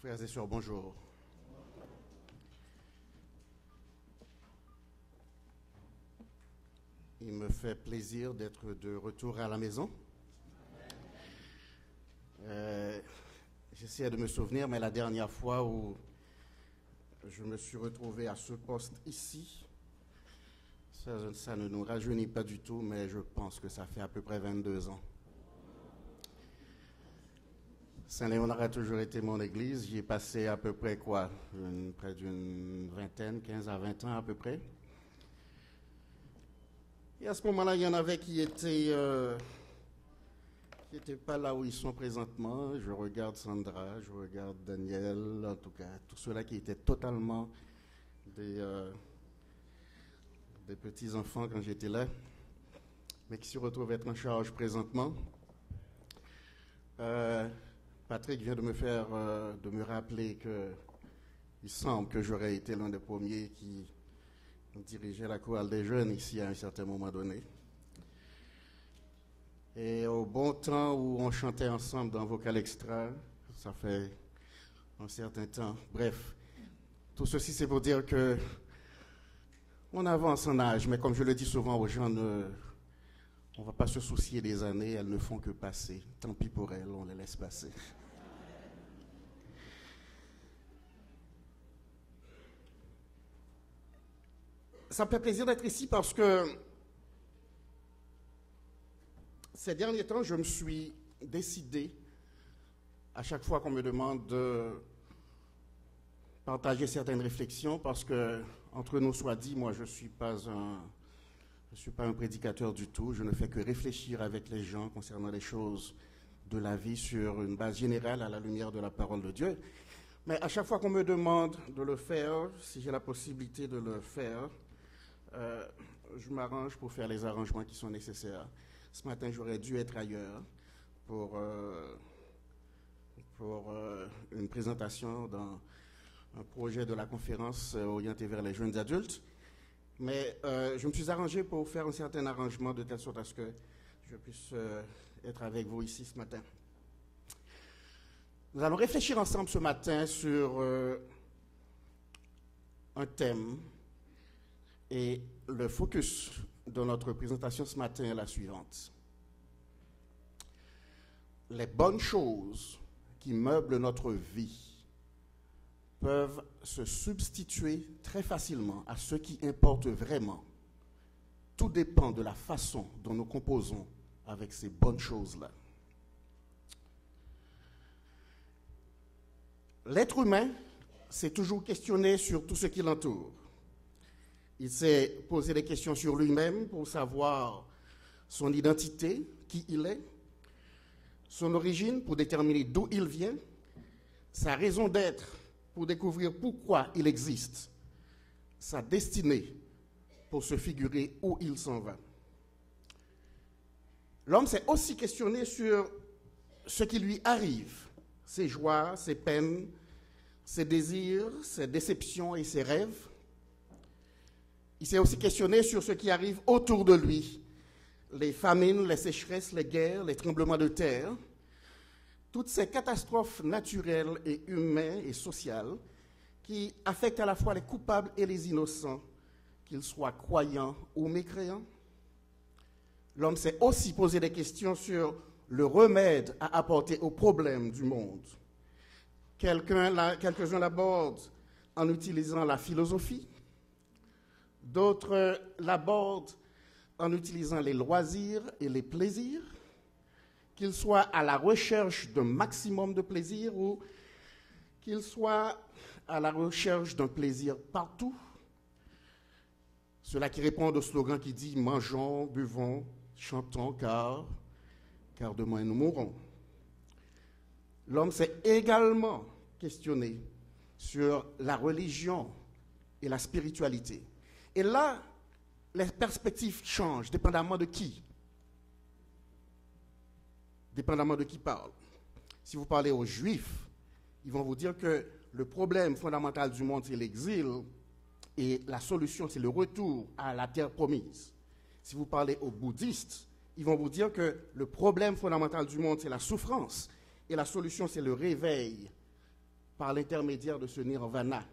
Frères et sœurs, bonjour. Il me fait plaisir d'être de retour à la maison. J'essaie de me souvenir, mais la dernière fois où je me suis retrouvé à ce poste ici, ça ne nous rajeunit pas du tout, mais je pense que ça fait à peu près 22 ans. Saint-Léonard a toujours été mon église. J'y ai passé à peu près près d'une vingtaine, 15 à 20 ans à peu près. Et à ce moment-là, il y en avait qui étaient pas là où ils sont présentement. Je regarde Sandra, je regarde Daniel, en tout cas, tous ceux-là qui étaient totalement des petits-enfants quand j'étais là, mais qui se retrouvent être en charge présentement. Patrick vient de me rappeler qu'il semble que j'aurais été l'un des premiers qui dirigeait la chorale des jeunes ici à un certain moment donné. Et au bon temps où on chantait ensemble dans Vocal Extra, ça fait un certain temps. Bref, tout ceci c'est pour dire que on avance en âge, mais comme je le dis souvent aux gens, on ne va pas se soucier des années, elles ne font que passer. Tant pis pour elles, on les laisse passer. Ça me fait plaisir d'être ici parce que ces derniers temps, je me suis décidé, à chaque fois qu'on me demande de partager certaines réflexions, parce que, entre nous soit dit, moi je ne suis pas un prédicateur du tout, je ne fais que réfléchir avec les gens concernant les choses de la vie sur une base générale à la lumière de la parole de Dieu. Mais à chaque fois qu'on me demande de le faire, si j'ai la possibilité de le faire, je m'arrange pour faire les arrangements qui sont nécessaires. Ce matin, j'aurais dû être ailleurs pour une présentation dans un projet de la conférence orientée vers les jeunes adultes. Mais je me suis arrangé pour faire un certain arrangement de telle sorte à ce que je puisse être avec vous ici ce matin. Nous allons réfléchir ensemble ce matin sur un thème. Et le focus de notre présentation ce matin est la suivante. Les bonnes choses qui meublent notre vie peuvent se substituer très facilement à ce qui importe vraiment. Tout dépend de la façon dont nous composons avec ces bonnes choses-là. L'être humain s'est toujours questionné sur tout ce qui l'entoure. Il s'est posé des questions sur lui-même pour savoir son identité, qui il est, son origine pour déterminer d'où il vient, sa raison d'être pour découvrir pourquoi il existe, sa destinée pour se figurer où il s'en va. L'homme s'est aussi questionné sur ce qui lui arrive, ses joies, ses peines, ses désirs, ses déceptions et ses rêves. Il s'est aussi questionné sur ce qui arrive autour de lui, les famines, les sécheresses, les guerres, les tremblements de terre, toutes ces catastrophes naturelles et humaines et sociales qui affectent à la fois les coupables et les innocents, qu'ils soient croyants ou mécréants. L'homme s'est aussi posé des questions sur le remède à apporter aux problèmes du monde. Quelques-uns l'abordent en utilisant la philosophie, d'autres l'abordent en utilisant les loisirs et les plaisirs, qu'ils soient à la recherche d'un maximum de plaisir ou qu'ils soient à la recherche d'un plaisir partout. Cela qui répond au slogan qui dit « Mangeons, buvons, chantons, car demain nous mourrons ». L'homme s'est également questionné sur la religion et la spiritualité. Et là, les perspectives changent, dépendamment de qui. Dépendamment de qui parle. Si vous parlez aux Juifs, ils vont vous dire que le problème fondamental du monde, c'est l'exil, et la solution, c'est le retour à la terre promise. Si vous parlez aux bouddhistes, ils vont vous dire que le problème fondamental du monde, c'est la souffrance, et la solution, c'est le réveil par l'intermédiaire de ce nirvana.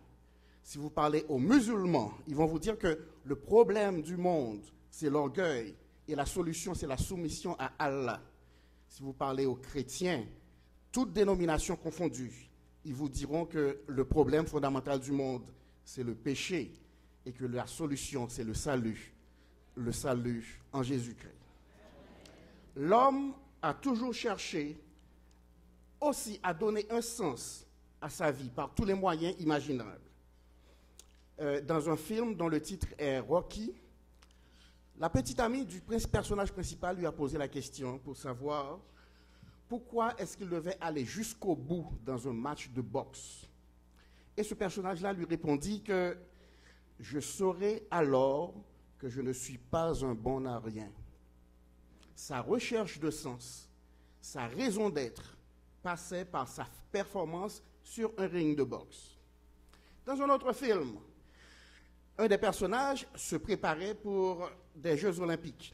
Si vous parlez aux musulmans, ils vont vous dire que le problème du monde, c'est l'orgueil, et la solution, c'est la soumission à Allah. Si vous parlez aux chrétiens, toutes dénominations confondues, ils vous diront que le problème fondamental du monde, c'est le péché, et que la solution, c'est le salut en Jésus-Christ. L'homme a toujours cherché aussi à donner un sens à sa vie par tous les moyens imaginables. Dans un film dont le titre est Rocky, la petite amie du personnage principal lui a posé la question pour savoir pourquoi est-ce qu'il devait aller jusqu'au bout dans un match de boxe. Et ce personnage-là lui répondit que je saurai alors que je ne suis pas un bon à rien. Sa recherche de sens, sa raison d'être, passait par sa performance sur un ring de boxe. Dans un autre film, un des personnages se préparait pour des Jeux olympiques.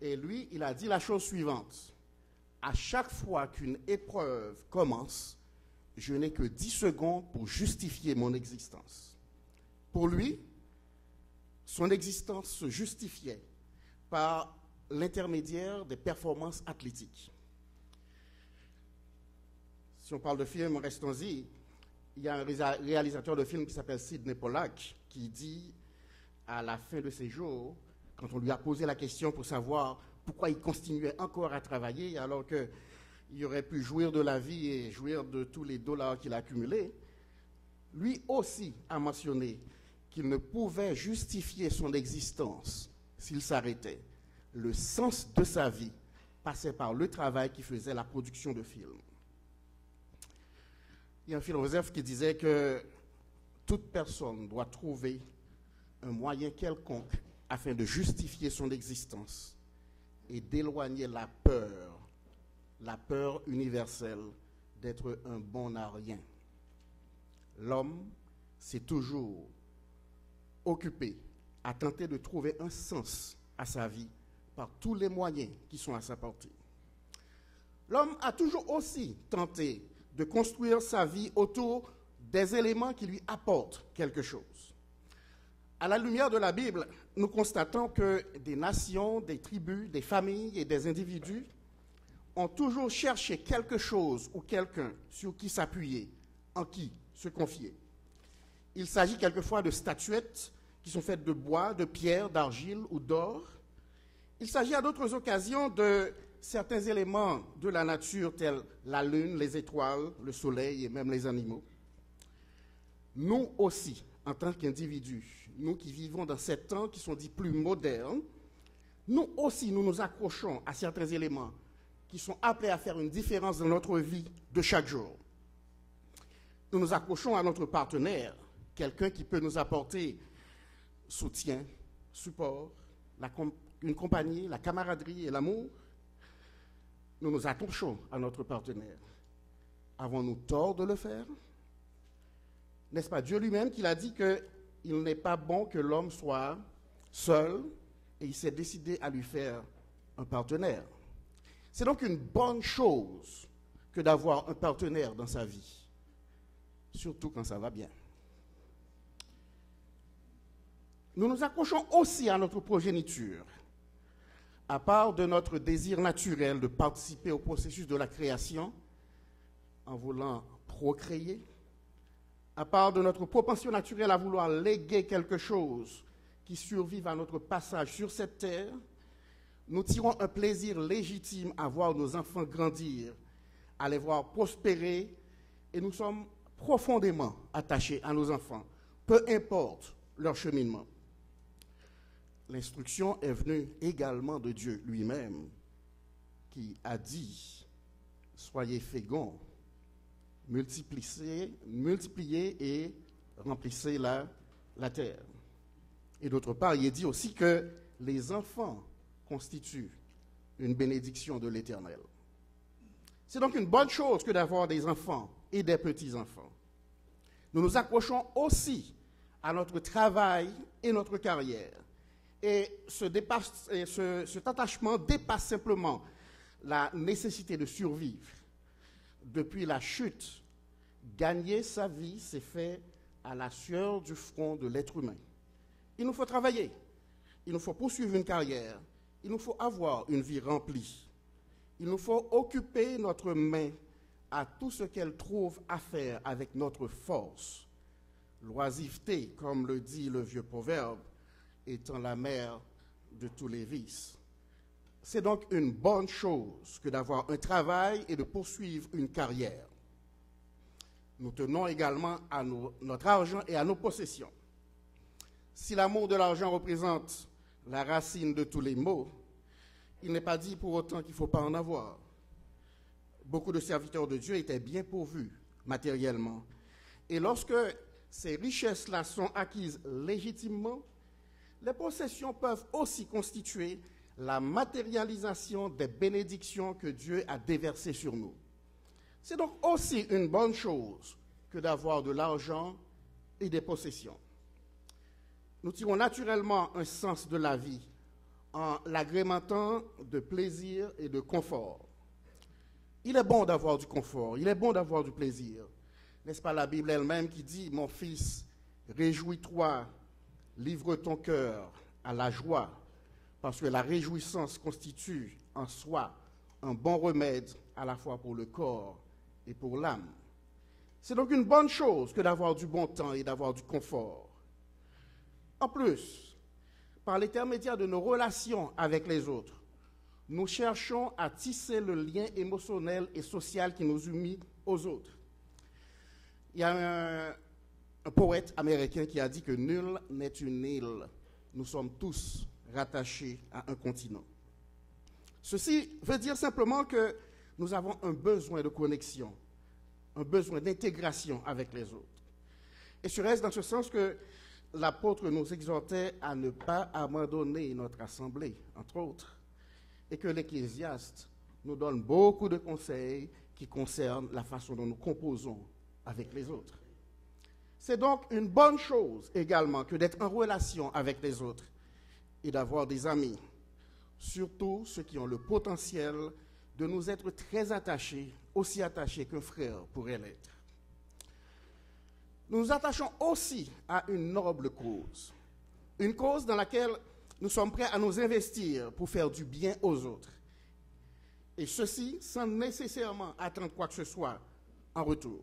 Et lui, il a dit la chose suivante. À chaque fois qu'une épreuve commence, je n'ai que 10 secondes pour justifier mon existence. Pour lui, son existence se justifiait par l'intermédiaire des performances athlétiques. Si on parle de film, restons-y. Il y a un réalisateur de film qui s'appelle Sidney Pollack qui dit, à la fin de ses jours, quand on lui a posé la question pour savoir pourquoi il continuait encore à travailler alors qu'il aurait pu jouir de la vie et jouir de tous les dollars qu'il a accumulés, lui aussi a mentionné qu'il ne pouvait justifier son existence s'il s'arrêtait. Le sens de sa vie passait par le travail qui faisait la production de films. Il y a un philosophe qui disait que toute personne doit trouver un moyen quelconque afin de justifier son existence et d'éloigner la peur universelle d'être un bon à rien. L'homme s'est toujours occupé à tenter de trouver un sens à sa vie par tous les moyens qui sont à sa portée. L'homme a toujours aussi tenté de construire sa vie autour des éléments qui lui apportent quelque chose. À la lumière de la Bible, nous constatons que des nations, des tribus, des familles et des individus ont toujours cherché quelque chose ou quelqu'un sur qui s'appuyer, en qui se confier. Il s'agit quelquefois de statuettes qui sont faites de bois, de pierre, d'argile ou d'or. Il s'agit à d'autres occasions de certains éléments de la nature tels la lune, les étoiles, le soleil et même les animaux. Nous aussi, en tant qu'individus, nous qui vivons dans ces temps qui sont dits plus modernes, nous aussi, nous nous accrochons à certains éléments qui sont appelés à faire une différence dans notre vie de chaque jour. Nous nous accrochons à notre partenaire, quelqu'un qui peut nous apporter soutien, support, une compagnie, la camaraderie et l'amour. Nous nous attachons à notre partenaire. Avons-nous tort de le faire? N'est-ce pas Dieu lui-même qui l'a dit qu'il n'est pas bon que l'homme soit seul et il s'est décidé à lui faire un partenaire. C'est donc une bonne chose que d'avoir un partenaire dans sa vie, surtout quand ça va bien. Nous nous accrochons aussi à notre progéniture. À part de notre désir naturel de participer au processus de la création, en voulant procréer, à part de notre propension naturelle à vouloir léguer quelque chose qui survive à notre passage sur cette terre, nous tirons un plaisir légitime à voir nos enfants grandir, à les voir prospérer, et nous sommes profondément attachés à nos enfants, peu importe leur cheminement. L'instruction est venue également de Dieu lui-même, qui a dit « Soyez féconds, multipliez et remplissez la terre. » Et d'autre part, il est dit aussi que les enfants constituent une bénédiction de l'Éternel. C'est donc une bonne chose que d'avoir des enfants et des petits-enfants. Nous nous accrochons aussi à notre travail et notre carrière. Et cet attachement dépasse simplement la nécessité de survivre. Depuis la chute Gagner sa vie, c'est fait à la sueur du front de l'être humain. Il nous faut travailler, il nous faut poursuivre une carrière, il nous faut avoir une vie remplie. Il nous faut occuper notre main à tout ce qu'elle trouve à faire avec notre force. L'oisiveté, comme le dit le vieux proverbe, étant la mère de tous les vices. C'est donc une bonne chose que d'avoir un travail et de poursuivre une carrière. Nous tenons également à notre argent et à nos possessions. Si l'amour de l'argent représente la racine de tous les maux, il n'est pas dit pour autant qu'il ne faut pas en avoir. Beaucoup de serviteurs de Dieu étaient bien pourvus matériellement. Et lorsque ces richesses-là sont acquises légitimement, les possessions peuvent aussi constituer la matérialisation des bénédictions que Dieu a déversées sur nous. C'est donc aussi une bonne chose que d'avoir de l'argent et des possessions. Nous tirons naturellement un sens de la vie en l'agrémentant de plaisir et de confort. Il est bon d'avoir du confort, il est bon d'avoir du plaisir. N'est-ce pas la Bible elle-même qui dit « Mon fils, réjouis-toi, livre ton cœur à la joie, parce que la réjouissance constitue en soi un bon remède à la fois pour le corps et pour l'âme. » C'est donc une bonne chose que d'avoir du bon temps et d'avoir du confort. En plus, par l'intermédiaire de nos relations avec les autres, nous cherchons à tisser le lien émotionnel et social qui nous unit aux autres. Il y a un poète américain qui a dit que nul n'est une île. Nous sommes tous rattachés à un continent. Ceci veut dire simplement que nous avons un besoin de connexion, un besoin d'intégration avec les autres. Et serait-ce dans ce sens que l'apôtre nous exhortait à ne pas abandonner notre assemblée, entre autres, et que l'Ecclésiaste nous donne beaucoup de conseils qui concernent la façon dont nous composons avec les autres. C'est donc une bonne chose également que d'être en relation avec les autres et d'avoir des amis, surtout ceux qui ont le potentiel de nous être très attachés, aussi attachés qu'un frère pourrait l'être. Nous nous attachons aussi à une noble cause, une cause dans laquelle nous sommes prêts à nous investir pour faire du bien aux autres. Et ceci sans nécessairement attendre quoi que ce soit en retour.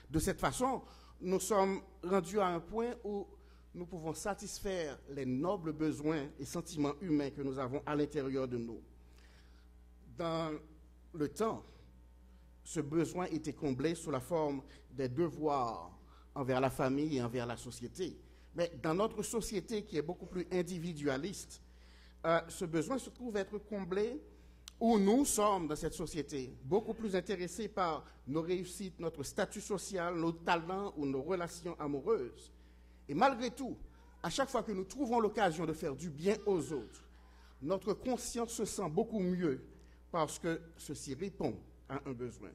De cette façon, nous sommes rendus à un point où nous pouvons satisfaire les nobles besoins et sentiments humains que nous avons à l'intérieur de nous. Dans le temps, ce besoin était comblé sous la forme des devoirs envers la famille et envers la société. Mais dans notre société qui est beaucoup plus individualiste, ce besoin se trouve être comblé où nous sommes dans cette société beaucoup plus intéressés par nos réussites, notre statut social, nos talents ou nos relations amoureuses. Et malgré tout, à chaque fois que nous trouvons l'occasion de faire du bien aux autres, notre conscience se sent beaucoup mieux parce que ceci répond à un besoin.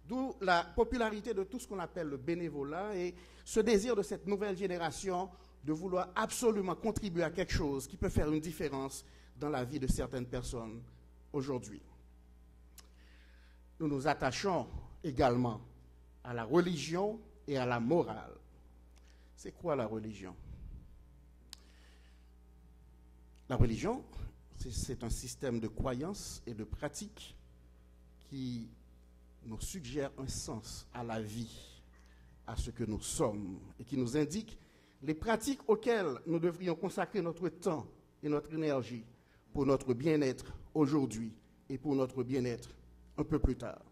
D'où la popularité de tout ce qu'on appelle le bénévolat et ce désir de cette nouvelle génération de vouloir absolument contribuer à quelque chose qui peut faire une différence dans la vie de certaines personnes aujourd'hui. Nous nous attachons également à la religion et à la morale. C'est quoi la religion? La religion, c'est un système de croyances et de pratiques qui nous suggère un sens à la vie, à ce que nous sommes, et qui nous indique les pratiques auxquelles nous devrions consacrer notre temps et notre énergie pour notre bien-être aujourd'hui et pour notre bien-être un peu plus tard.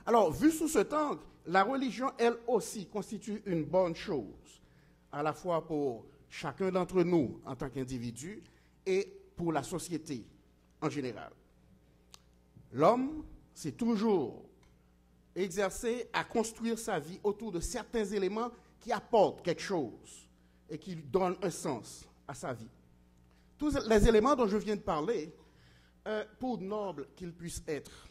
Alors, vu sous cet angle, la religion, elle aussi, constitue une bonne chose, à la fois pour chacun d'entre nous en tant qu'individu et pour la société en général. L'homme, c'est toujours exercer à construire sa vie autour de certains éléments qui apportent quelque chose et qui donnent un sens à sa vie. Tous les éléments dont je viens de parler, pour nobles qu'ils puissent être,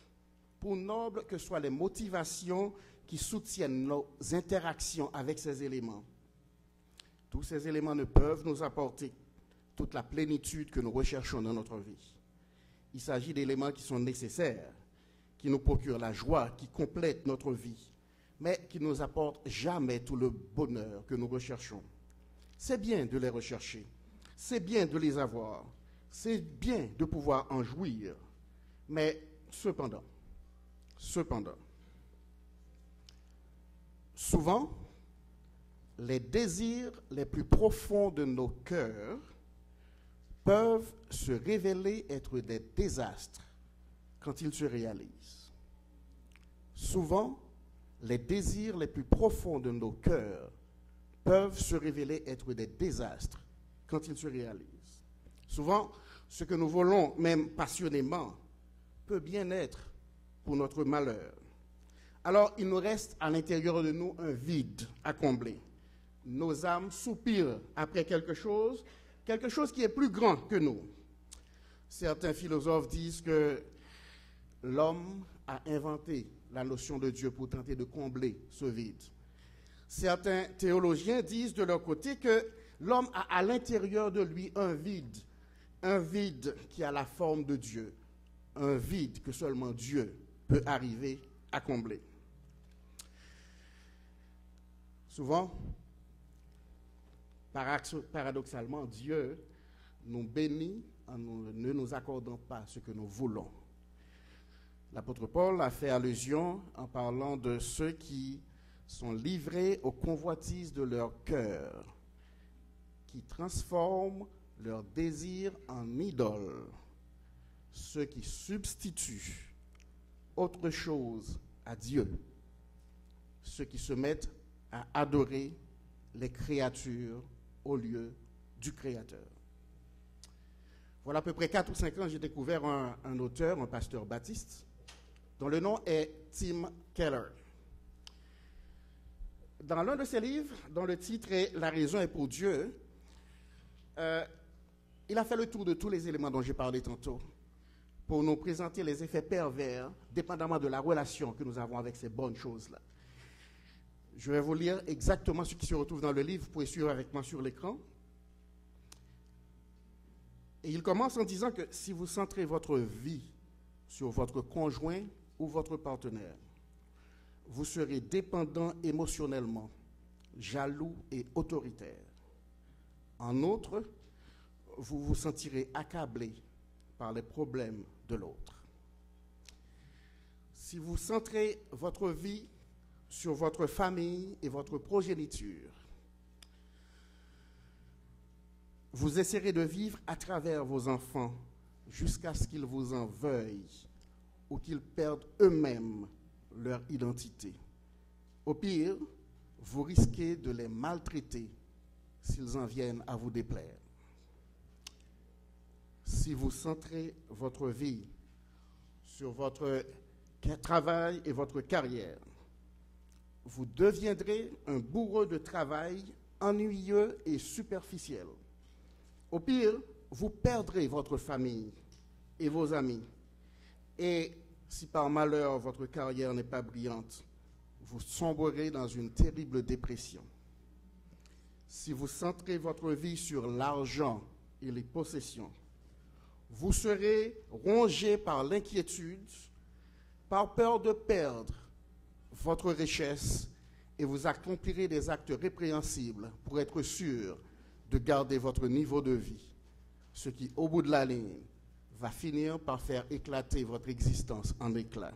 pour nobles que soient les motivations qui soutiennent nos interactions avec ces éléments, tous ces éléments ne peuvent nous apporter toute la plénitude que nous recherchons dans notre vie. Il s'agit d'éléments qui sont nécessaires, qui nous procurent la joie, qui complètent notre vie, mais qui ne nous apportent jamais tout le bonheur que nous recherchons. C'est bien de les rechercher, c'est bien de les avoir, c'est bien de pouvoir en jouir, mais cependant, souvent, les désirs les plus profonds de nos cœurs peuvent se révéler être des désastres quand ils se réalisent. Souvent, les désirs les plus profonds de nos cœurs peuvent se révéler être des désastres quand ils se réalisent. Souvent, ce que nous voulons, même passionnément, peut bien être pour notre malheur. Alors, il nous reste à l'intérieur de nous un vide à combler. Nos âmes soupirent après quelque chose qui est plus grand que nous. Certains philosophes disent que l'homme a inventé la notion de Dieu pour tenter de combler ce vide. Certains théologiens disent de leur côté que l'homme a à l'intérieur de lui un vide qui a la forme de Dieu, un vide que seulement Dieu peut arriver à combler. Souvent, paradoxalement, Dieu nous bénit en ne nous accordant pas ce que nous voulons. L'apôtre Paul a fait allusion en parlant de ceux qui sont livrés aux convoitises de leur cœur, qui transforment leurs désirs en idoles, ceux qui substituent autre chose à Dieu, ceux qui se mettent à adorer les créatures au lieu du Créateur. Voilà à peu près 4 ou 5 ans, j'ai découvert un auteur, un pasteur baptiste, dont le nom est Tim Keller. Dans l'un de ses livres, dont le titre est « La raison est pour Dieu », il a fait le tour de tous les éléments dont j'ai parlé tantôt pour nous présenter les effets pervers, dépendamment de la relation que nous avons avec ces bonnes choses-là. Je vais vous lire exactement ce qui se retrouve dans le livre, vous pouvez suivre avec moi sur l'écran. Et il commence en disant que si vous centrez votre vie sur votre conjoint ou votre partenaire, vous serez dépendant émotionnellement, jaloux et autoritaire. En outre, vous vous sentirez accablé par les problèmes de l'autre. Si vous centrez votre vie sur votre famille et votre progéniture, vous essaierez de vivre à travers vos enfants jusqu'à ce qu'ils vous en veuillent ou qu'ils perdent eux-mêmes leur identité. Au pire, vous risquez de les maltraiter s'ils en viennent à vous déplaire. Si vous centrez votre vie sur votre travail et votre carrière, vous deviendrez un bourreau de travail ennuyeux et superficiel. Au pire, vous perdrez votre famille et vos amis. Et si par malheur votre carrière n'est pas brillante, vous sombrerez dans une terrible dépression. Si vous centrez votre vie sur l'argent et les possessions, vous serez rongé par l'inquiétude, par peur de perdre votre richesse et vous accomplirez des actes répréhensibles pour être sûr de garder votre niveau de vie, ce qui, au bout de la ligne, va finir par faire éclater votre existence en éclats.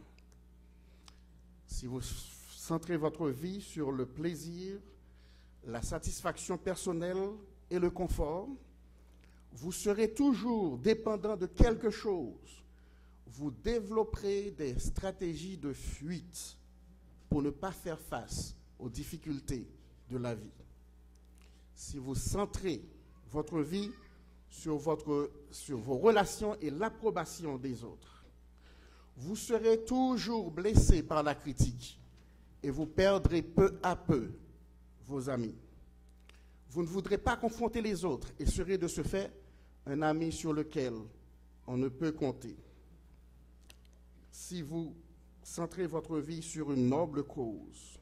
Si vous centrez votre vie sur le plaisir, la satisfaction personnelle et le confort, vous serez toujours dépendant de quelque chose. Vous développerez des stratégies de fuite pour ne pas faire face aux difficultés de la vie. Si vous centrez votre vie sur vos relations et l'approbation des autres, vous serez toujours blessé par la critique et vous perdrez peu à peu vos amis. Vous ne voudrez pas confronter les autres et serez de ce fait un ami sur lequel on ne peut compter. Si vous centrez votre vie sur une noble cause,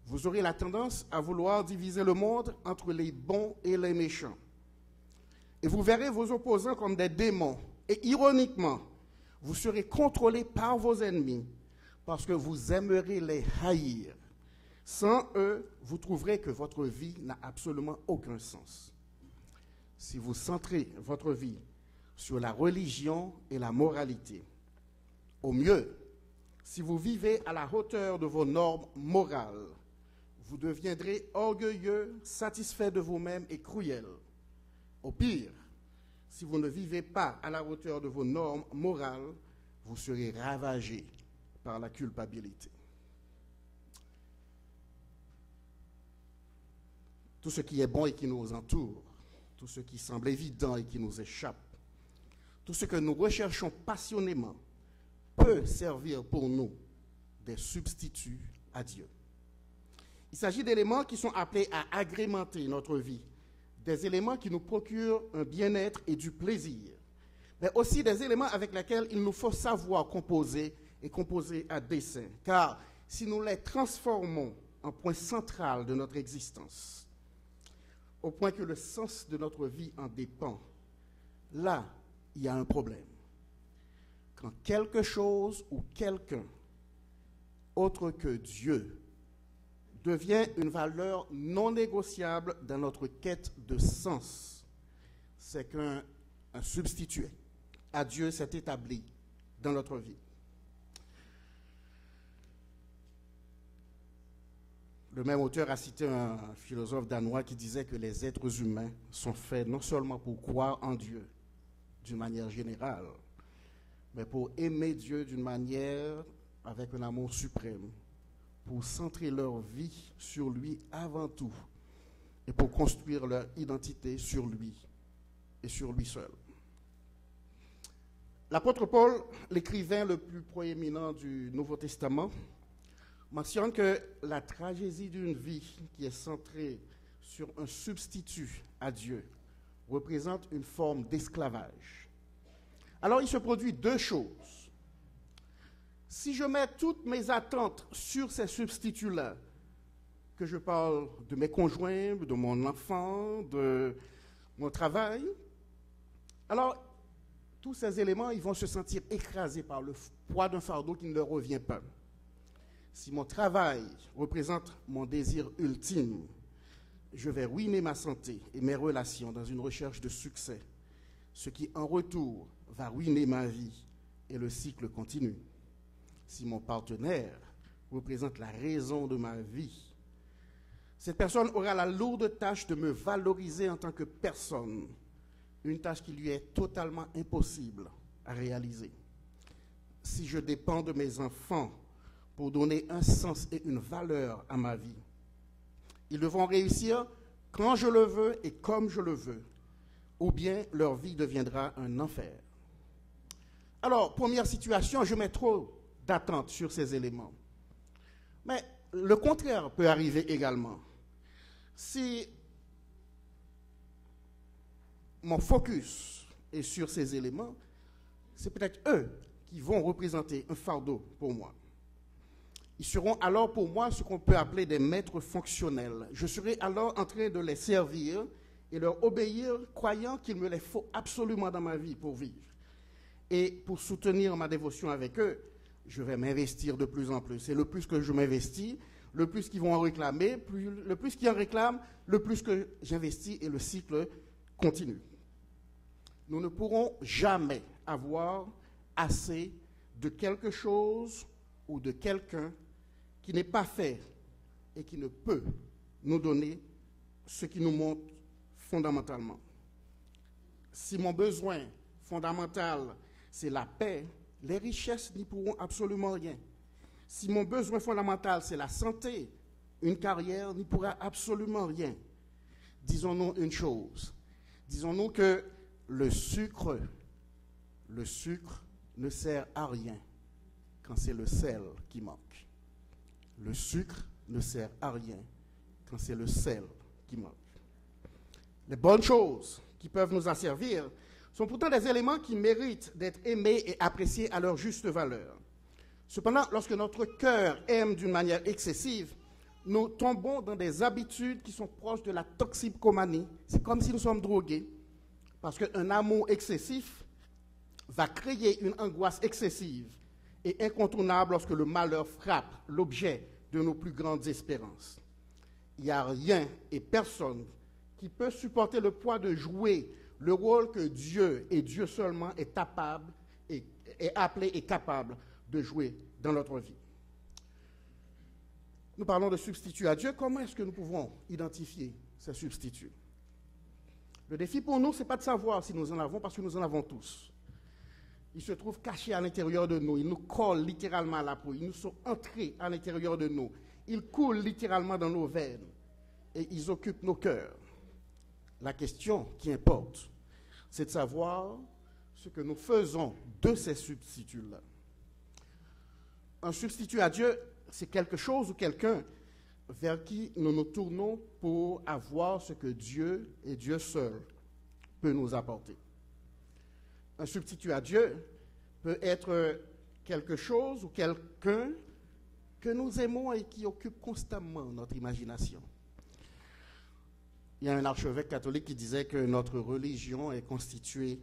vous aurez la tendance à vouloir diviser le monde entre les bons et les méchants. Et vous verrez vos opposants comme des démons. Et ironiquement, vous serez contrôlé par vos ennemis parce que vous aimerez les haïr Sans eux, vous trouverez que votre vie n'a absolument aucun sens. Si vous centrez votre vie sur la religion et la moralité, au mieux, si vous vivez à la hauteur de vos normes morales, vous deviendrez orgueilleux, satisfait de vous-même et cruel. Au pire, si vous ne vivez pas à la hauteur de vos normes morales, vous serez ravagé par la culpabilité. Tout ce qui est bon et qui nous entoure, tout ce qui semble évident et qui nous échappe, tout ce que nous recherchons passionnément peut servir pour nous des substituts à Dieu. Il s'agit d'éléments qui sont appelés à agrémenter notre vie, des éléments qui nous procurent un bien-être et du plaisir, mais aussi des éléments avec lesquels il nous faut savoir composer et composer à dessein, car si nous les transformons en point central de notre existence, au point que le sens de notre vie en dépend, là, il y a un problème. Quand quelque chose ou quelqu'un autre que Dieu devient une valeur non négociable dans notre quête de sens, c'est qu'un substitut à Dieu s'est établi dans notre vie. Le même auteur a cité un philosophe danois qui disait que les êtres humains sont faits non seulement pour croire en Dieu d'une manière générale, mais pour aimer Dieu d'une manière avec un amour suprême, pour centrer leur vie sur lui avant tout et pour construire leur identité sur lui et sur lui seul. L'apôtre Paul, l'écrivain le plus proéminent du Nouveau Testament, mentionne que la tragédie d'une vie qui est centrée sur un substitut à Dieu représente une forme d'esclavage. Alors il se produit deux choses. Si je mets toutes mes attentes sur ces substituts-là, que je parle de mes conjoints, de mon enfant, de mon travail, alors tous ces éléments, ils vont se sentir écrasés par le poids d'un fardeau qui ne leur revient pas. Si mon travail représente mon désir ultime, je vais ruiner ma santé et mes relations dans une recherche de succès, ce qui en retour va ruiner ma vie et le cycle continue. Si mon partenaire représente la raison de ma vie, cette personne aura la lourde tâche de me valoriser en tant que personne, une tâche qui lui est totalement impossible à réaliser. Si je dépends de mes enfants pour donner un sens et une valeur à ma vie, ils devront réussir quand je le veux et comme je le veux, ou bien leur vie deviendra un enfer. Alors, première situation, je mets trop d'attente sur ces éléments. Mais le contraire peut arriver également. Si mon focus est sur ces éléments, c'est peut-être eux qui vont représenter un fardeau pour moi. Ils seront alors pour moi ce qu'on peut appeler des maîtres fonctionnels. Je serai alors en train de les servir et leur obéir, croyant qu'il me les faut absolument dans ma vie pour vivre. Et pour soutenir ma dévotion avec eux, je vais m'investir de plus en plus. Et le plus que je m'investis, le plus qu'ils vont en réclamer, le plus qu'ils en réclament, le plus que j'investis et le cycle continue. Nous ne pourrons jamais avoir assez de quelque chose ou de quelqu'un qui n'est pas fait et qui ne peut nous donner ce qui nous montre fondamentalement. Si mon besoin fondamental, c'est la paix, les richesses n'y pourront absolument rien. Si mon besoin fondamental, c'est la santé, une carrière n'y pourra absolument rien. Disons-nous une chose. Disons-nous que le sucre ne sert à rien quand c'est le sel qui manque. Le sucre ne sert à rien quand c'est le sel qui manque. Les bonnes choses qui peuvent nous asservir sont pourtant des éléments qui méritent d'être aimés et appréciés à leur juste valeur. Cependant, lorsque notre cœur aime d'une manière excessive, nous tombons dans des habitudes qui sont proches de la toxicomanie. C'est comme si nous sommes drogués, parce qu'un amour excessif va créer une angoisse excessive et incontournable lorsque le malheur frappe l'objet de nos plus grandes espérances. Il n'y a rien et personne qui peut supporter le poids de jouer le rôle que Dieu, et Dieu seulement, est appelé et capable de jouer dans notre vie. Nous parlons de substituts à Dieu. Comment est-ce que nous pouvons identifier ces substituts? Le défi pour nous, ce n'est pas de savoir si nous en avons, parce que nous en avons tous. Ils se trouvent cachés à l'intérieur de nous. Ils nous collent littéralement à la peau. Ils nous sont entrés à l'intérieur de nous. Ils coulent littéralement dans nos veines. Et ils occupent nos cœurs. La question qui importe, c'est de savoir ce que nous faisons de ces substituts-là. Un substitut à Dieu, c'est quelque chose ou quelqu'un vers qui nous nous tournons pour avoir ce que Dieu et Dieu seul peut nous apporter. Un substitut à Dieu peut être quelque chose ou quelqu'un que nous aimons et qui occupe constamment notre imagination. Il y a un archevêque catholique qui disait que notre religion est constituée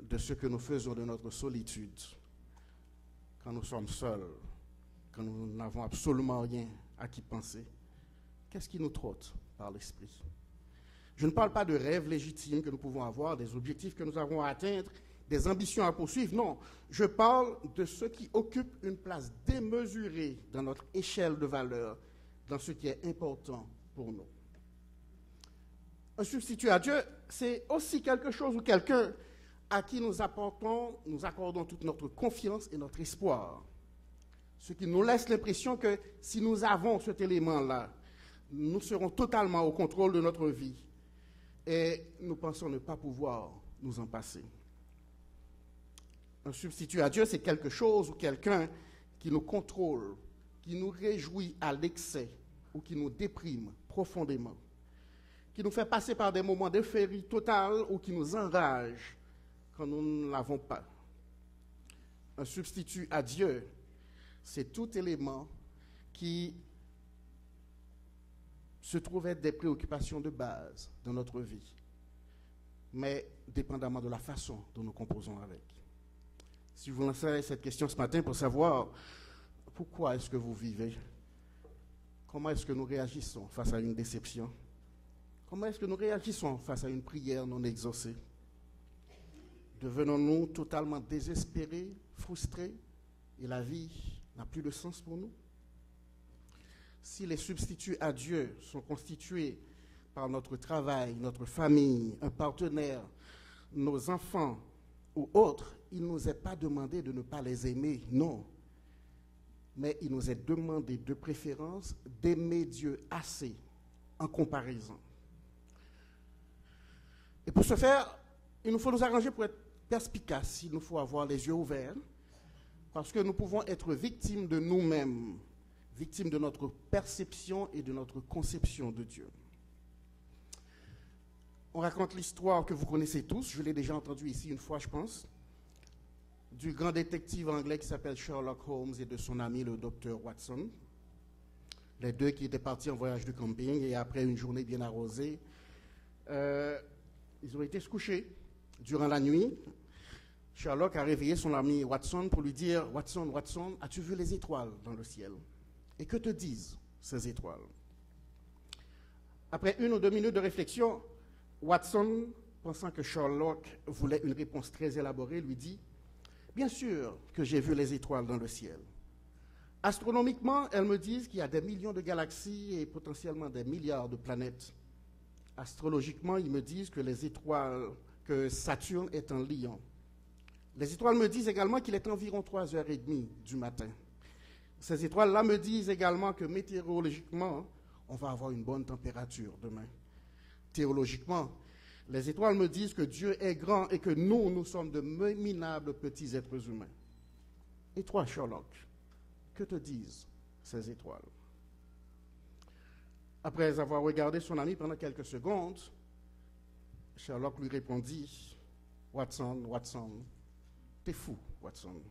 de ce que nous faisons de notre solitude, quand nous sommes seuls, quand nous n'avons absolument rien à qui penser. Qu'est-ce qui nous trotte par l'esprit? Je ne parle pas de rêves légitimes que nous pouvons avoir, des objectifs que nous avons à atteindre, des ambitions à poursuivre. Non, je parle de ce qui occupe une place démesurée dans notre échelle de valeur, dans ce qui est important pour nous. Un substitut à Dieu, c'est aussi quelque chose ou quelqu'un à qui nous accordons toute notre confiance et notre espoir. Ce qui nous laisse l'impression que si nous avons cet élément-là, nous serons totalement au contrôle de notre vie et nous pensons ne pas pouvoir nous en passer. Un substitut à Dieu, c'est quelque chose ou quelqu'un qui nous contrôle, qui nous réjouit à l'excès ou qui nous déprime profondément, qui nous fait passer par des moments d'euphorie totale ou qui nous enrage quand nous ne l'avons pas. Un substitut à Dieu, c'est tout élément qui se trouve être des préoccupations de base dans notre vie, mais dépendamment de la façon dont nous composons avec. Si je vous lançais cette question ce matin pour savoir pourquoi est-ce que vous vivez, comment est-ce que nous réagissons face à une déception, comment est-ce que nous réagissons face à une prière non exaucée, devenons-nous totalement désespérés, frustrés, et la vie n'a plus de sens pour nous? Si les substituts à Dieu sont constitués par notre travail, notre famille, un partenaire, nos enfants ou autres, il ne nous est pas demandé de ne pas les aimer, non. Mais il nous est demandé de préférence d'aimer Dieu assez en comparaison. Et pour ce faire, il nous faut nous arranger pour être perspicaces, il nous faut avoir les yeux ouverts, parce que nous pouvons être victimes de nous-mêmes, victimes de notre perception et de notre conception de Dieu. On raconte l'histoire que vous connaissez tous, je l'ai déjà entendue ici une fois, je pense, du grand détective anglais qui s'appelle Sherlock Holmes et de son ami le docteur Watson. Les deux qui étaient partis en voyage de camping et après une journée bien arrosée, ils ont été se coucher. Durant la nuit, Sherlock a réveillé son ami Watson pour lui dire « Watson, Watson, as-tu vu les étoiles dans le ciel? Et que te disent ces étoiles ?» Après 1 ou 2 minutes de réflexion, Watson, pensant que Sherlock voulait une réponse très élaborée, lui dit « Bien sûr que j'ai vu les étoiles dans le ciel. Astronomiquement, elles me disent qu'il y a des millions de galaxies et potentiellement des milliards de planètes. Astrologiquement, ils me disent que que Saturne est en Lion. Les étoiles me disent également qu'il est environ 3h30 du matin. Ces étoiles-là me disent également que météorologiquement, on va avoir une bonne température demain. Théologiquement, les étoiles me disent que Dieu est grand et que nous sommes de minables petits êtres humains. Et toi, Sherlock, que te disent ces étoiles? Après avoir regardé son ami pendant quelques secondes, Sherlock lui répondit « Watson, Watson, t'es fou, Watson.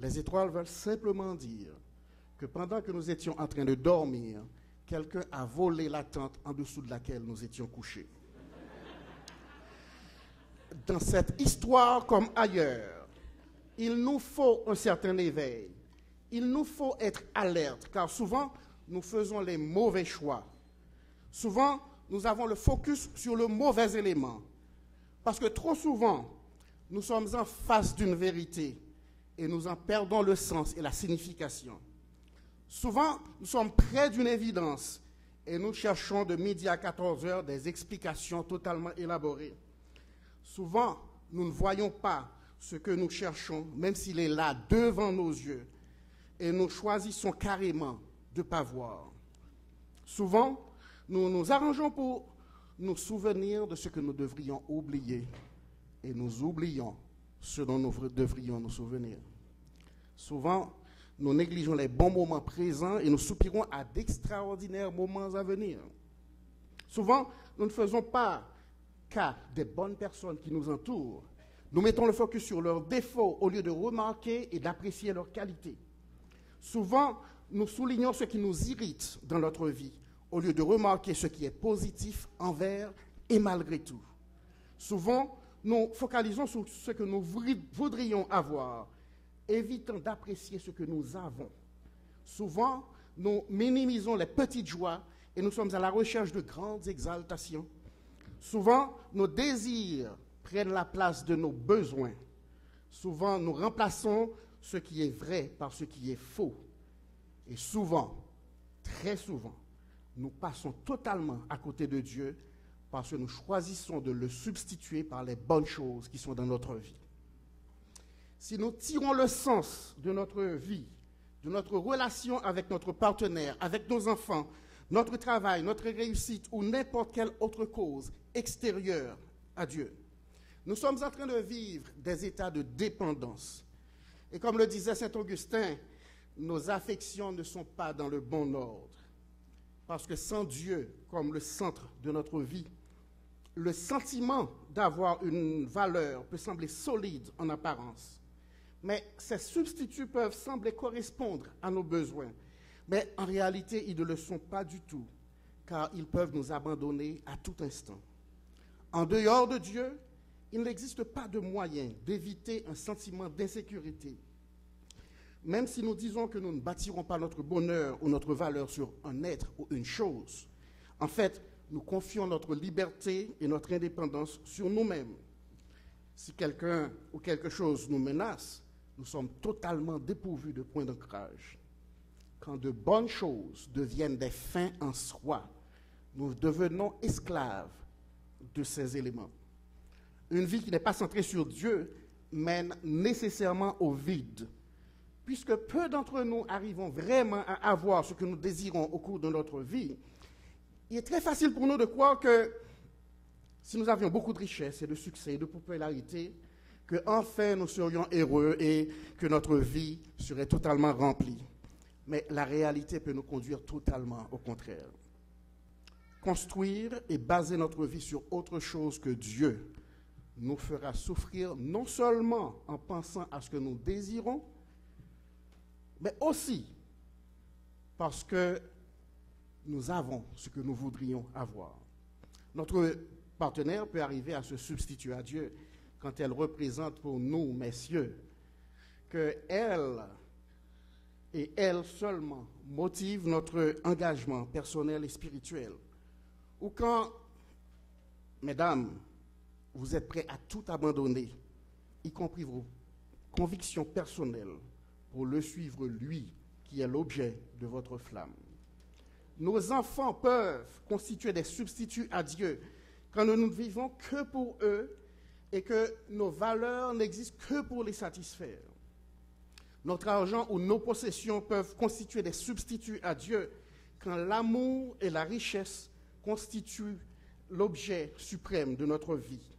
Les étoiles veulent simplement dire que pendant que nous étions en train de dormir, quelqu'un a volé la tente en dessous de laquelle nous étions couchés. Dans cette histoire comme ailleurs, il nous faut un certain éveil. il nous faut être alerte, car souvent, nous faisons les mauvais choix. Souvent, nous avons le focus sur le mauvais élément. Parce que trop souvent, nous sommes en face d'une vérité et nous en perdons le sens et la signification. Souvent, nous sommes près d'une évidence et nous cherchons de midi à 14 heures des explications totalement élaborées. Souvent, nous ne voyons pas ce que nous cherchons, même s'il est là devant nos yeux, et nous choisissons carrément de ne pas voir. Souvent, nous nous arrangeons pour nous souvenir de ce que nous devrions oublier, et nous oublions ce dont nous devrions nous souvenir. Souvent, nous négligeons les bons moments présents et nous soupirons à d'extraordinaires moments à venir. Souvent, nous ne faisons pas cas des bonnes personnes qui nous entourent. Nous mettons le focus sur leurs défauts au lieu de remarquer et d'apprécier leurs qualités. Souvent, nous soulignons ce qui nous irrite dans notre vie au lieu de remarquer ce qui est positif envers et malgré tout. Souvent, nous focalisons sur ce que nous voudrions avoir, évitant d'apprécier ce que nous avons. Souvent, nous minimisons les petites joies et nous sommes à la recherche de grandes exaltations. Souvent, nos désirs prennent la place de nos besoins. Souvent, nous remplaçons ce qui est vrai par ce qui est faux. Et souvent, très souvent, nous passons totalement à côté de Dieu parce que nous choisissons de le substituer par les bonnes choses qui sont dans notre vie. Si nous tirons le sens de notre vie, de notre relation avec notre partenaire, avec nos enfants, notre travail, notre réussite ou n'importe quelle autre cause extérieure à Dieu, nous sommes en train de vivre des états de dépendance. Et comme le disait saint Augustin, nos affections ne sont pas dans le bon ordre. Parce que sans Dieu comme le centre de notre vie, le sentiment d'avoir une valeur peut sembler solide en apparence. Mais ces substituts peuvent sembler correspondre à nos besoins. Mais en réalité, ils ne le sont pas du tout, car ils peuvent nous abandonner à tout instant. En dehors de Dieu, il n'existe pas de moyen d'éviter un sentiment d'insécurité. Même si nous disons que nous ne bâtirons pas notre bonheur ou notre valeur sur un être ou une chose, en fait, nous confions notre liberté et notre indépendance sur nous-mêmes. Si quelqu'un ou quelque chose nous menace, nous sommes totalement dépourvus de points d'ancrage. Quand de bonnes choses deviennent des fins en soi, nous devenons esclaves de ces éléments. Une vie qui n'est pas centrée sur Dieu mène nécessairement au vide, puisque peu d'entre nous arrivons vraiment à avoir ce que nous désirons au cours de notre vie. Il est très facile pour nous de croire que si nous avions beaucoup de richesses et de succès et de popularité, qu'enfin nous serions heureux et que notre vie serait totalement remplie. Mais la réalité peut nous conduire totalement au contraire. Construire et baser notre vie sur autre chose que Dieu nous fera souffrir non seulement en pensant à ce que nous désirons, mais aussi parce que nous avons ce que nous voudrions avoir. Notre partenaire peut arriver à se substituer à Dieu quand elle représente pour nous, messieurs, que elle et elle seulement motive notre engagement personnel et spirituel. Ou quand, mesdames, vous êtes prêts à tout abandonner, y compris vos convictions personnelles, pour le suivre lui, qui est l'objet de votre flamme. Nos enfants peuvent constituer des substituts à Dieu quand nous ne vivons que pour eux et que nos valeurs n'existent que pour les satisfaire. Notre argent ou nos possessions peuvent constituer des substituts à Dieu quand l'amour et la richesse constituent l'objet suprême de notre vie.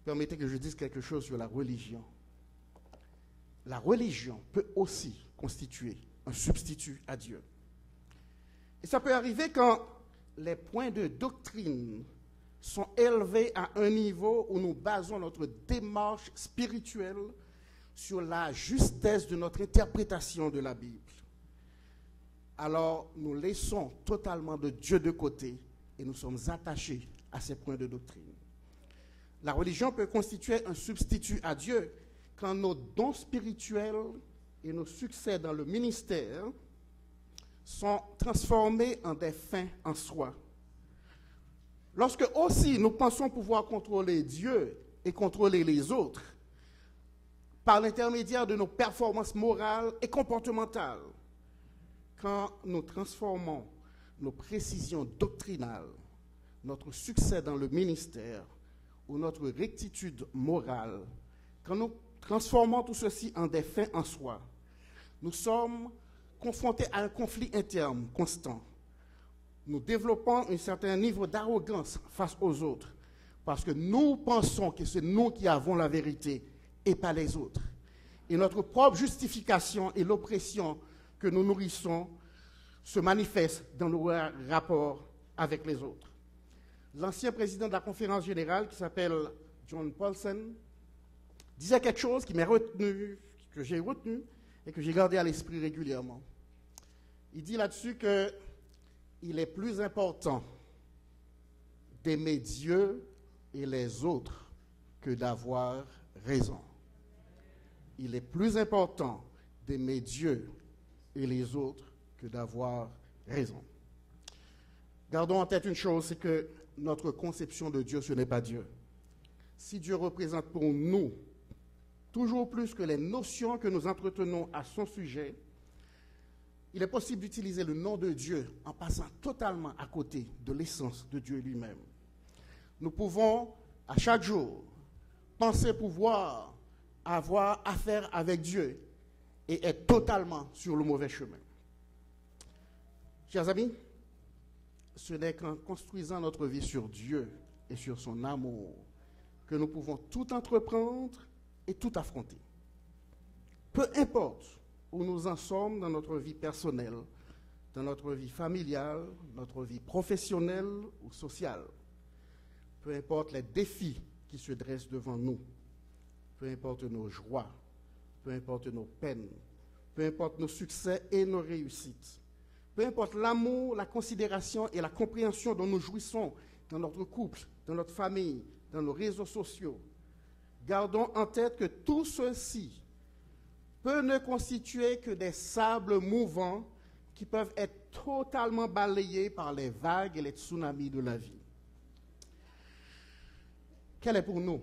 Permettez que je dise quelque chose sur la religion. La religion peut aussi constituer un substitut à Dieu. Et ça peut arriver quand les points de doctrine sont élevés à un niveau où nous basons notre démarche spirituelle sur la justesse de notre interprétation de la Bible. Alors, nous laissons totalement de Dieu de côté et nous sommes attachés à ces points de doctrine. La religion peut constituer un substitut à Dieu quand nos dons spirituels et nos succès dans le ministère sont transformés en des fins en soi. Lorsque aussi nous pensons pouvoir contrôler Dieu et contrôler les autres par l'intermédiaire de nos performances morales et comportementales, quand nous transformons nos précisions doctrinales, notre succès dans le ministère ou notre rectitude morale, quand nous transformons tout ceci en des fins en soi, nous sommes confrontés à un conflit interne constant. Nous développons un certain niveau d'arrogance face aux autres parce que nous pensons que c'est nous qui avons la vérité et pas les autres. Et notre propre justification et l'oppression que nous nourrissons se manifestent dans nos rapports avec les autres. L'ancien président de la conférence générale, qui s'appelle John Paulson, disait quelque chose qui m'a retenu, que j'ai retenu et que j'ai gardé à l'esprit régulièrement. Il dit là-dessus qu'il est plus important d'aimer Dieu et les autres que d'avoir raison. Il est plus important d'aimer Dieu et les autres que d'avoir raison. Gardons en tête une chose, c'est que notre conception de Dieu, ce n'est pas Dieu. Si Dieu représente pour nous toujours plus que les notions que nous entretenons à son sujet, il est possible d'utiliser le nom de Dieu en passant totalement à côté de l'essence de Dieu lui-même. Nous pouvons, à chaque jour, penser pouvoir avoir affaire avec Dieu et être totalement sur le mauvais chemin. Chers amis, ce n'est qu'en construisant notre vie sur Dieu et sur son amour que nous pouvons tout entreprendre et tout affronter. Peu importe où nous en sommes dans notre vie personnelle, dans notre vie familiale, notre vie professionnelle ou sociale, peu importe les défis qui se dressent devant nous, peu importe nos joies, peu importe nos peines, peu importe nos succès et nos réussites, peu importe l'amour, la considération et la compréhension dont nous jouissons dans notre couple, dans notre famille, dans nos réseaux sociaux, gardons en tête que tout ceci peut ne constituer que des sables mouvants qui peuvent être totalement balayés par les vagues et les tsunamis de la vie. Quelle est pour nous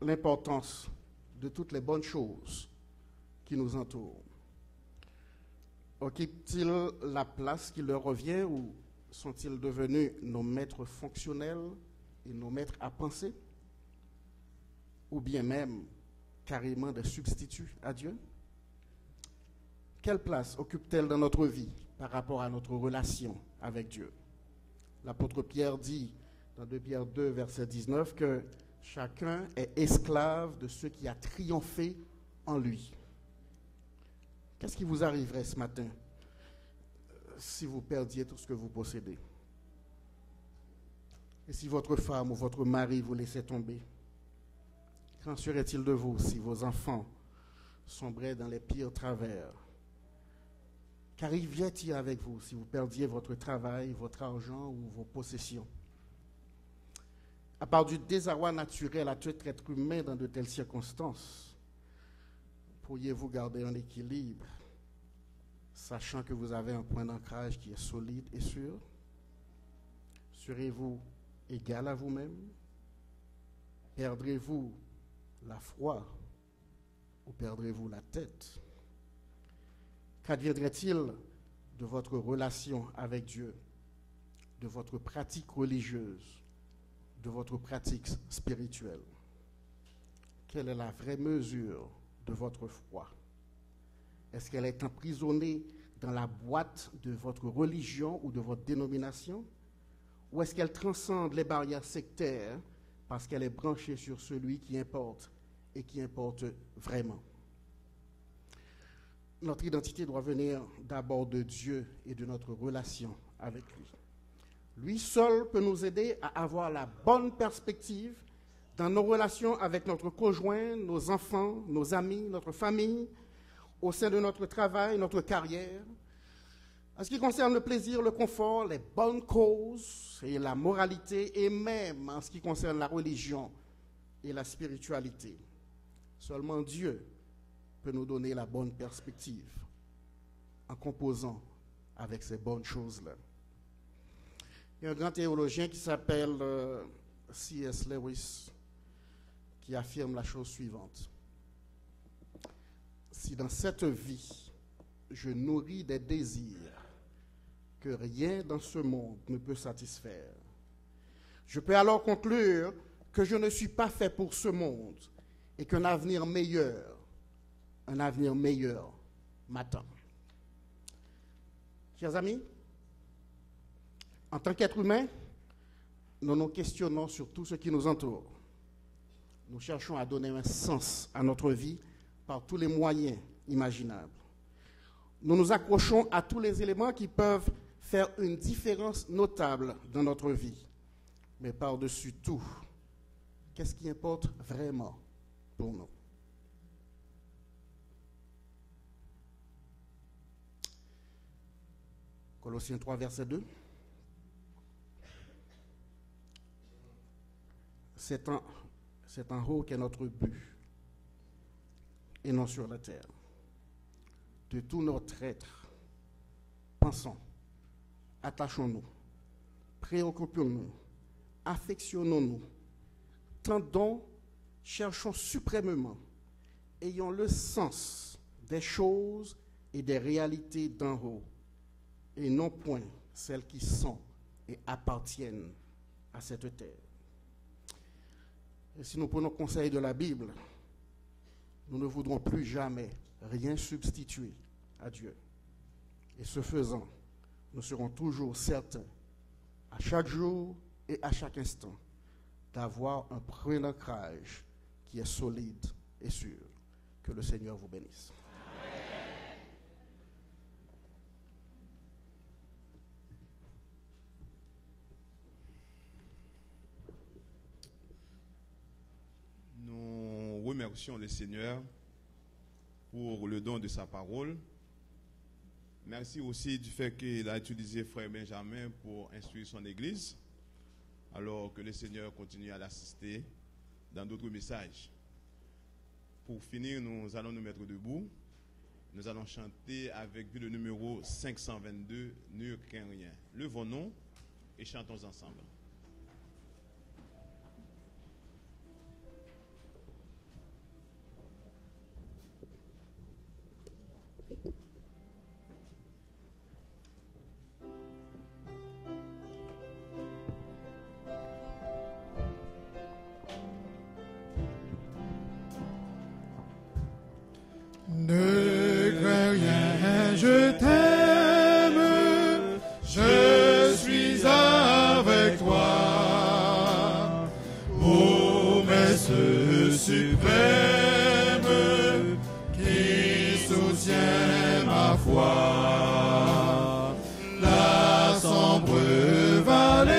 l'importance de toutes les bonnes choses qui nous entourent? Occupent-ils la place qui leur revient ou sont-ils devenus nos maîtres fonctionnels et nos maîtres à penser? Ou bien même carrément des substituts à Dieu? Quelle place occupent-elles dans notre vie par rapport à notre relation avec Dieu? L'apôtre Pierre dit dans 2 Pierre 2, verset 19, que chacun est esclave de ce qui a triomphé en lui. Qu'est-ce qui vous arriverait ce matin si vous perdiez tout ce que vous possédez? Et si votre femme ou votre mari vous laissait tomber? Qu'en serait-il de vous si vos enfants sombraient dans les pires travers? Qu'arriverait-il avec vous si vous perdiez votre travail, votre argent ou vos possessions? À part du désarroi naturel à tout être humain dans de telles circonstances, pourriez-vous garder un équilibre, sachant que vous avez un point d'ancrage qui est solide et sûr? Serez-vous égal à vous-même? Perdrez-vous la foi ou perdrez-vous la tête? Qu'adviendrait-il de votre relation avec Dieu, de votre pratique religieuse, de votre pratique spirituelle? Quelle est la vraie mesure de votre foi? Est-ce qu'elle est emprisonnée dans la boîte de votre religion ou de votre dénomination? Ou est-ce qu'elle transcende les barrières sectaires parce qu'elle est branchée sur celui qui importe et qui importe vraiment? Notre identité doit venir d'abord de Dieu et de notre relation avec lui. Lui seul peut nous aider à avoir la bonne perspective dans nos relations avec notre conjoint, nos enfants, nos amis, notre famille, au sein de notre travail, notre carrière. En ce qui concerne le plaisir, le confort, les bonnes causes et la moralité, et même en ce qui concerne la religion et la spiritualité. Seulement Dieu peut nous donner la bonne perspective en composant avec ces bonnes choses-là. Il y a un grand théologien qui s'appelle C.S. Lewis qui affirme la chose suivante. Si dans cette vie, je nourris des désirs que rien dans ce monde ne peut satisfaire, je peux alors conclure que je ne suis pas fait pour ce monde et qu'un avenir meilleur m'attend. Chers amis, en tant qu'être humain, nous nous questionnons sur tout ce qui nous entoure. Nous cherchons à donner un sens à notre vie par tous les moyens imaginables. Nous nous accrochons à tous les éléments qui peuvent faire une différence notable dans notre vie. Mais par-dessus tout, qu'est-ce qui importe vraiment pour nous? Colossiens 3, verset 2. C'est en haut qu'est notre but, et non sur la terre. De tout notre être, pensons, attachons-nous, préoccupons-nous, affectionnons-nous, tendons, cherchons suprêmement, ayons le sens des choses et des réalités d'en haut, et non point celles qui sont et appartiennent à cette terre. Et si nous prenons conseil de la Bible, nous ne voudrons plus jamais rien substituer à Dieu. Et ce faisant, nous serons toujours certains, à chaque jour et à chaque instant, d'avoir un point d'ancrage qui est solide et sûr. Que le Seigneur vous bénisse. Nous remercions le Seigneur pour le don de sa parole. Merci aussi du fait qu'il a utilisé Frère Benjamin pour instruire son Église, alors que le Seigneur continue à l'assister dans d'autres messages. Pour finir, nous allons nous mettre debout. Nous allons chanter avec lui le numéro 522, Ne crains rien. Levons-nous et chantons ensemble. Ne crains rien, je t'aime, je suis avec toi. Promesse suprême qui soutient ma foi. La sombre vallée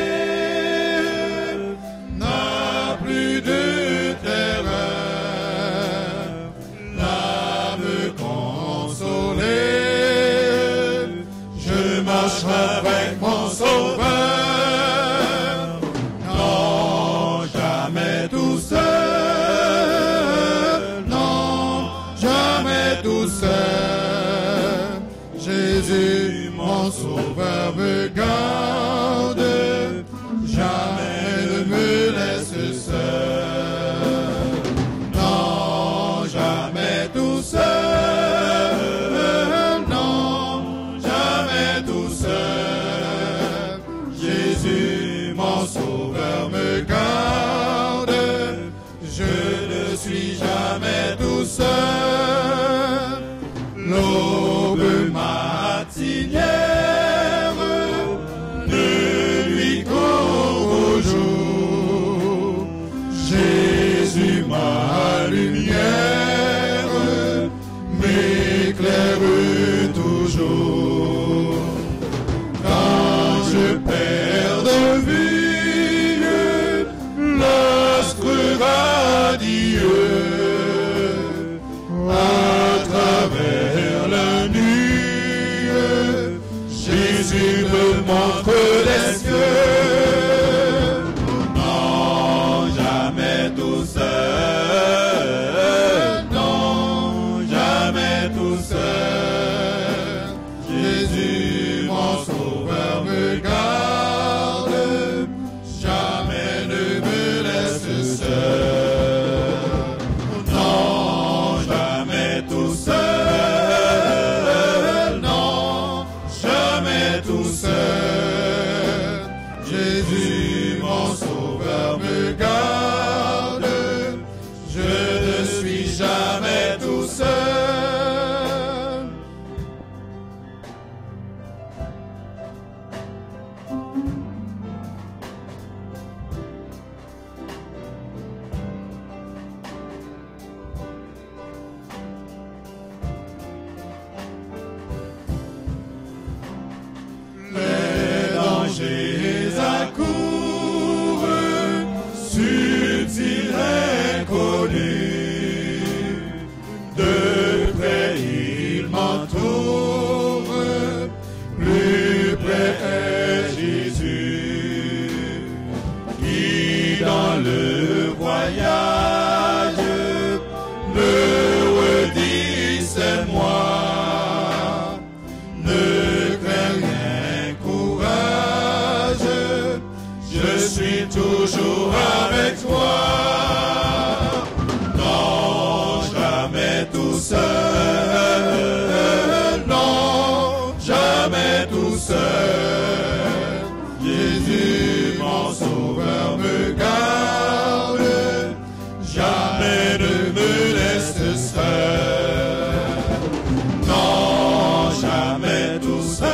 n'a plus de terreur. L'âme consolée, je marche avec mon Sauveur. Non, jamais tout seul. Non, jamais tout seul. Jésus, mon Sauveur, me garde. Jamais ne me laisse seul. Non, jamais tout seul. Non, jamais tout seul. Jésus, mon Sauveur, me garde. Je ne suis jamais tout seul. L'aube matinière ne lui court au jour. Jésus, ma lumière, m'éclaire toujours. Quand je perds de vue Jésus, mon sauveur, me garde. Je ne suis jamais tout seul. Les dangers accourent, subtils, inconnus. De près il m'entoure, plus près est Jésus, qui dans le voyage me redit c'est moi. Ne crains rien, courage, je suis toujours avec toi. Non, jamais tout seul, non, jamais tout seul. Jésus, mon sauveur, me garde, jamais ne me laisse seul. Non, jamais tout seul,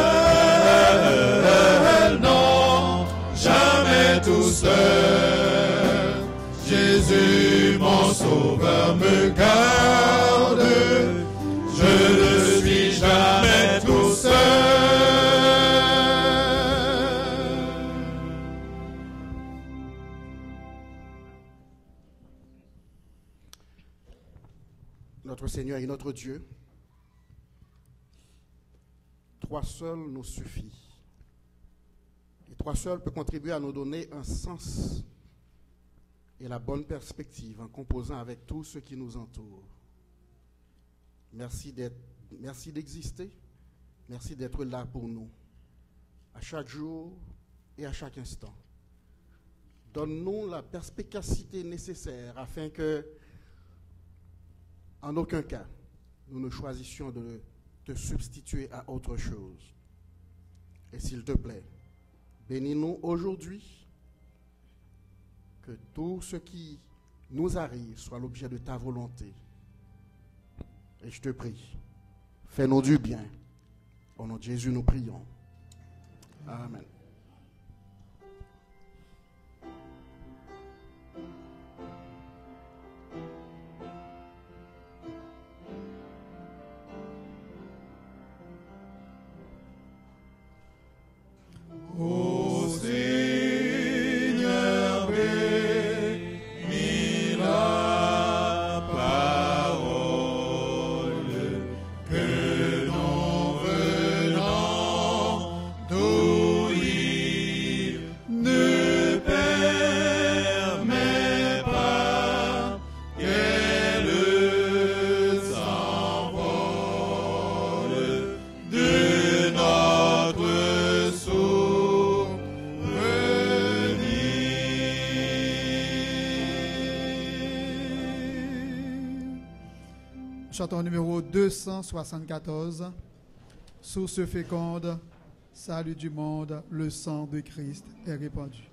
non, jamais tout seul. Jésus, mon sauveur, me garde, je ne suis jamais tout seul. Notre Seigneur et notre Dieu, toi seul nous suffit. Et toi seul peux contribuer à nous donner un sens et la bonne perspective en composant avec tout ce qui nous entoure. Merci d'exister. Merci d'être là pour nous, à chaque jour et à chaque instant. Donne-nous la perspicacité nécessaire afin que, en aucun cas, nous ne choisissions de te substituer à autre chose. Et s'il te plaît, bénis-nous aujourd'hui, que tout ce qui nous arrive soit l'objet de ta volonté. Et je te prie, fais-nous du bien. Au nom de Jésus, nous prions. Amen. Ô Seigneur, bénis la parole que nous venons d'ouïr. Ne permets pas qu'elle s'envole de notre Chanson numéro 274. Source féconde, salut du monde, le sang de Christ est répandu.